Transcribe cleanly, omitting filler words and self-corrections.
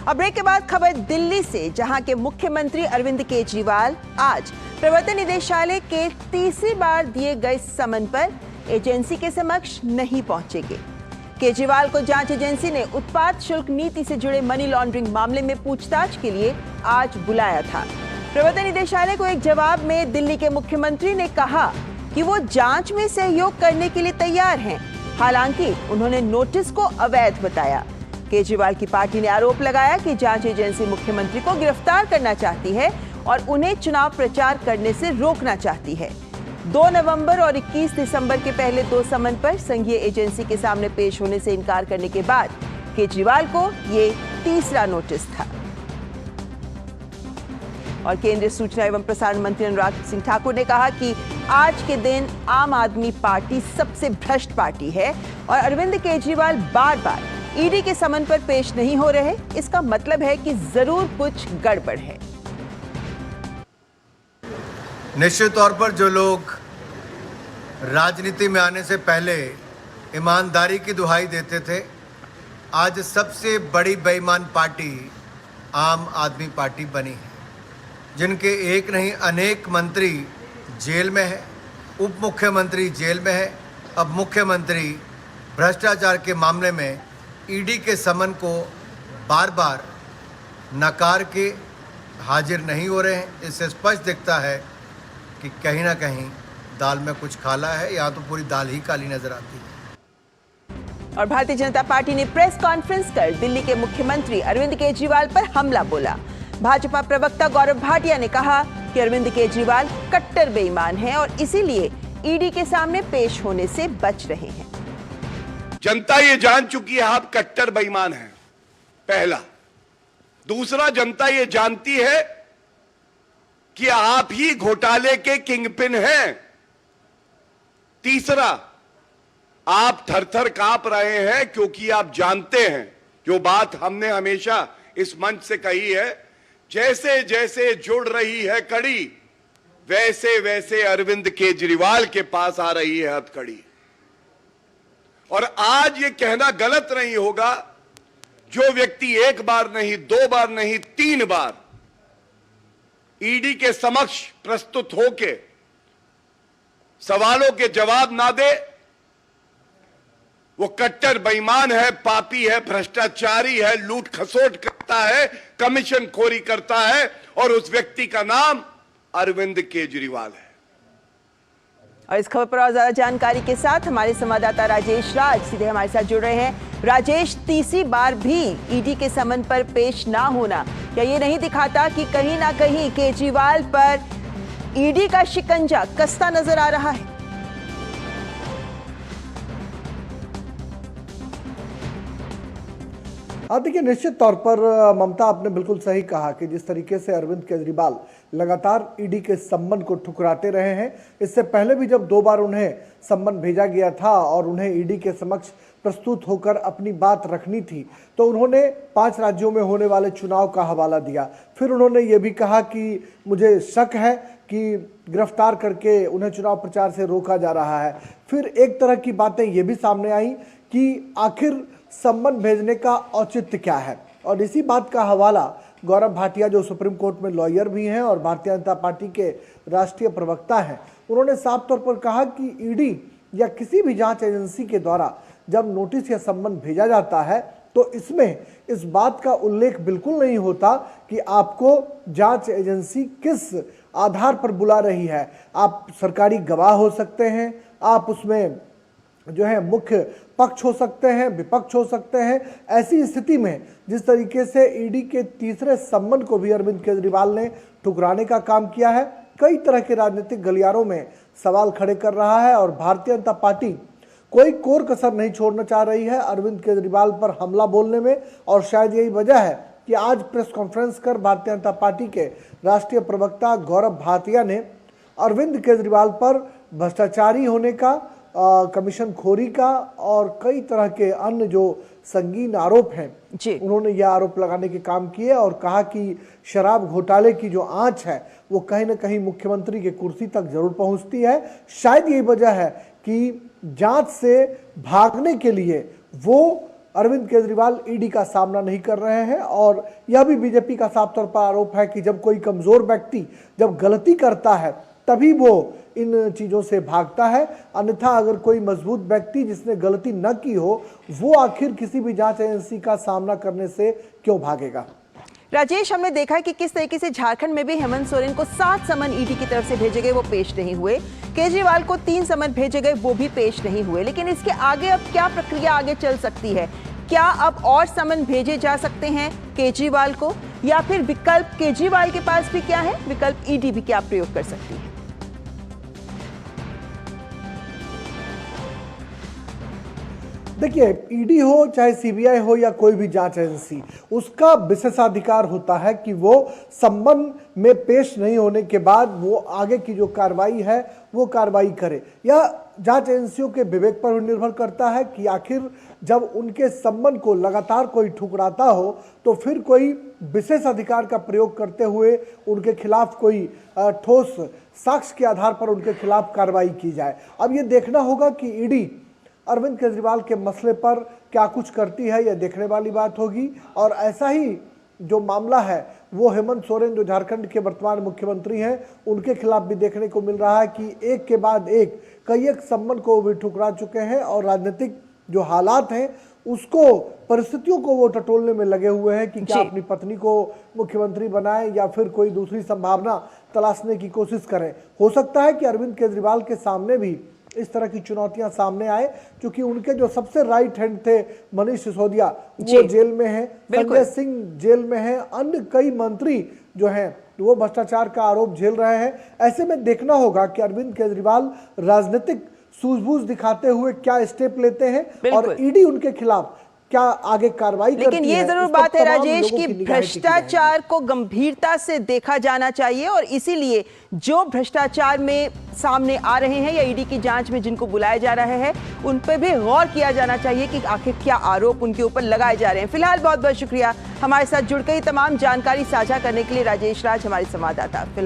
अब ब्रेक के बाद खबर दिल्ली से, जहां के मुख्यमंत्री अरविंद केजरीवाल आज प्रवर्तन निदेशालय के तीसरी बार दिए गए समन पर एजेंसी के समक्ष नहीं पहुंचेंगे। केजरीवाल को जांच एजेंसी ने उत्पाद शुल्क नीति से जुड़े मनी लॉन्ड्रिंग मामले में पूछताछ के लिए आज बुलाया था। प्रवर्तन निदेशालय को एक जवाब में दिल्ली के मुख्यमंत्री ने कहा कि वो जांच में सहयोग करने के लिए तैयार हैं। हालांकि उन्होंने नोटिस को अवैध बताया। केजरीवाल की पार्टी ने आरोप लगाया कि जांच एजेंसी मुख्यमंत्री को गिरफ्तार करना चाहती है और उन्हें चुनाव प्रचार करने से रोकना चाहती है। 2 नवंबर और 21 दिसंबर के पहले 2 समन पर संघीय एजेंसी के सामने पेश होने से इनकार करने के बाद केजरीवाल को ये तीसरा नोटिस था। और केंद्रीय सूचना एवं प्रसारण मंत्री अनुराग सिंह ठाकुर ने कहा कि आज के दिन आम आदमी पार्टी सबसे भ्रष्ट पार्टी है और अरविंद केजरीवाल बार-बार ईडी के समन पर पेश नहीं हो रहे। इसका मतलब है कि जरूर कुछ गड़बड़ है। निश्चित तौर पर जो लोग राजनीति में आने से पहले ईमानदारी की दुहाई देते थे, आज सबसे बड़ी बेईमान पार्टी आम आदमी पार्टी बनी है, जिनके एक नहीं अनेक मंत्री जेल में है, उप मुख्यमंत्री जेल में है। अब मुख्यमंत्री भ्रष्टाचार के मामले में ईडी के समन को बार बार नकार के हाजिर नहीं हो रहे हैं। इससे स्पष्ट दिखता है कि कहीं ना कहीं दाल में कुछ काला है, या तो पूरी दाल ही काली नजर आती है। और भारतीय जनता पार्टी ने प्रेस कॉन्फ्रेंस कर दिल्ली के मुख्यमंत्री अरविंद केजरीवाल पर हमला बोला। भाजपा प्रवक्ता गौरव भाटिया ने कहा कि अरविंद केजरीवाल कट्टर बेईमान हैं और इसीलिए ईडी के सामने पेश होने से बच रहे हैं। जनता ये जान चुकी है आप कट्टर बेईमान हैं, पहला। दूसरा, जनता ये जानती है कि आप ही घोटाले के किंगपिन हैं। तीसरा, आप थर-थर कांप रहे हैं क्योंकि आप जानते हैं जो बात हमने हमेशा इस मंच से कही है, जैसे जैसे जुड़ रही है कड़ी, वैसे वैसे अरविंद केजरीवाल के पास आ रही है हथकड़ी। और आज ये कहना गलत नहीं होगा, जो व्यक्ति एक बार नहीं, 2 बार नहीं, 3 बार ईडी के समक्ष प्रस्तुत होके सवालों के जवाब ना दे, वो कट्टर बेईमान है, पापी है, भ्रष्टाचारी है, लूट खसोट करता है, कमीशन खोरी करता है, और उस व्यक्ति का नाम अरविंद केजरीवाल है। और इस खबर पर और ज्यादा जानकारी के साथ हमारे संवाददाता राजेश राज सीधे हमारे साथ जुड़ रहे हैं। राजेश, तीसरी बार भी ईडी के समन पर पेश ना होना क्या ये नहीं दिखाता कि कहीं ना कहीं केजरीवाल पर ईडी का शिकंजा कसता नजर आ रहा है? हाँ, देखिए, निश्चित तौर पर ममता, आपने बिल्कुल सही कहा कि जिस तरीके से अरविंद केजरीवाल लगातार ईडी के सम्मन को ठुकराते रहे हैं। इससे पहले भी जब 2 बार उन्हें सम्मन भेजा गया था और उन्हें ईडी के समक्ष प्रस्तुत होकर अपनी बात रखनी थी, तो उन्होंने 5 राज्यों में होने वाले चुनाव का हवाला दिया। फिर उन्होंने ये भी कहा कि मुझे शक है कि गिरफ्तार करके उन्हें चुनाव प्रचार से रोका जा रहा है। फिर एक तरह की बातें ये भी सामने आई कि आखिर सम्मन भेजने का औचित्य क्या है, और इसी बात का हवाला गौरव भाटिया, जो सुप्रीम कोर्ट में लॉयर भी हैं और भारतीय जनता पार्टी के राष्ट्रीय प्रवक्ता हैं, उन्होंने साफ तौर पर कहा कि ईडी या किसी भी जांच एजेंसी के द्वारा जब नोटिस या सम्मन भेजा जाता है तो इसमें इस बात का उल्लेख बिल्कुल नहीं होता कि आपको जांच एजेंसी किस आधार पर बुला रही है। आप सरकारी गवाह हो सकते हैं, आप उसमें जो है मुख्य पक्ष हो सकते हैं, विपक्ष हो सकते हैं। ऐसी स्थिति में जिस तरीके से ईडी के तीसरे सम्मन को भी अरविंद केजरीवाल ने ठुकराने का काम किया है, कई तरह के राजनीतिक गलियारों में सवाल खड़े कर रहा है और भारतीय जनता पार्टी कोई कोर कसर नहीं छोड़ना चाह रही है अरविंद केजरीवाल पर हमला बोलने में। और शायद यही वजह है कि आज प्रेस कॉन्फ्रेंस कर भारतीय जनता पार्टी के राष्ट्रीय प्रवक्ता गौरव भाटिया ने अरविंद केजरीवाल पर भ्रष्टाचारी होने का, कमीशन खोरी का और कई तरह के अन्य जो संगीन आरोप हैं, उन्होंने यह आरोप लगाने के काम किए और कहा कि शराब घोटाले की जो आंच है वो कहीं ना कहीं मुख्यमंत्री की कुर्सी तक जरूर पहुंचती है। शायद यही वजह है कि जांच से भागने के लिए वो अरविंद केजरीवाल ईडी का सामना नहीं कर रहे हैं। और यह भी बीजेपी का साफ तौर पर आरोप है कि जब कोई कमजोर व्यक्ति जब गलती करता है तभी वो इन चीजों से भागता है, अन्यथा अगर कोई मजबूत व्यक्ति जिसने गलती न की हो वो आखिर किसी भी जांच एजेंसी का सामना करने से क्यों भागेगा। राजेश, हमने देखा कि किस तरीके से झारखंड में भी हेमंत सोरेन को 7 समन ईडी की तरफ से भेजे गए, वो पेश नहीं हुए। केजरीवाल को 3 समन भेजे गए, वो भी पेश नहीं हुए। लेकिन इसके आगे अब क्या प्रक्रिया आगे चल सकती है? क्या अब और समन भेजे जा सकते हैं केजरीवाल को, या फिर विकल्प केजरीवाल के पास भी क्या है, विकल्प ईडी भी क्या प्रयोग कर सकती है? देखिए, ईडी हो चाहे सीबीआई हो या कोई भी जांच एजेंसी, उसका विशेषाधिकार होता है कि वो सम्मन में पेश नहीं होने के बाद वो आगे की जो कार्रवाई है वो कार्रवाई करे। यह जांच एजेंसियों के विवेक पर निर्भर करता है कि आखिर जब उनके सम्मन को लगातार कोई ठुकराता हो तो फिर कोई विशेष अधिकार का प्रयोग करते हुए उनके खिलाफ कोई ठोस साक्ष्य के आधार पर उनके खिलाफ कार्रवाई की जाए। अब ये देखना होगा कि ईडी अरविंद केजरीवाल के मसले पर क्या कुछ करती है, यह देखने वाली बात होगी। और ऐसा ही जो मामला है वो हेमंत सोरेन जो झारखंड के वर्तमान मुख्यमंत्री हैं उनके खिलाफ भी देखने को मिल रहा है कि एक के बाद एक कई एक सम्मन को भी ठुकरा चुके हैं और राजनीतिक जो हालात हैं उसको, परिस्थितियों को वो टटोलने में लगे हुए हैं कि क्या अपनी पत्नी को मुख्यमंत्री बनाएं या फिर कोई दूसरी संभावना तलाशने की कोशिश करें। हो सकता है कि अरविंद केजरीवाल के सामने भी इस तरह की चुनौतियां सामने आए, क्योंकि उनके जो सबसे राइट हैंड थे मनीष सिसोदिया वो जेल में हैं, संजय सिंह जेल में हैं, अन्य कई मंत्री जो हैं वो भ्रष्टाचार का आरोप झेल रहे हैं। ऐसे में देखना होगा कि अरविंद केजरीवाल राजनीतिक सूझबूझ दिखाते हुए क्या स्टेप लेते हैं और ईडी उनके खिलाफ क्या आगे कार्रवाई करती है। लेकिन ये जरूर बात है राजेश कि भ्रष्टाचार को गंभीरता से देखा जाना चाहिए, और इसीलिए जो भ्रष्टाचार में सामने आ रहे हैं या ईडी की जांच में जिनको बुलाया जा रहा है उन पर भी गौर किया जाना चाहिए कि आखिर क्या आरोप उनके ऊपर लगाए जा रहे हैं। फिलहाल बहुत बहुत शुक्रिया हमारे साथ जुड़कर तमाम जानकारी साझा करने के लिए राजेश राज, हमारे संवाददाता।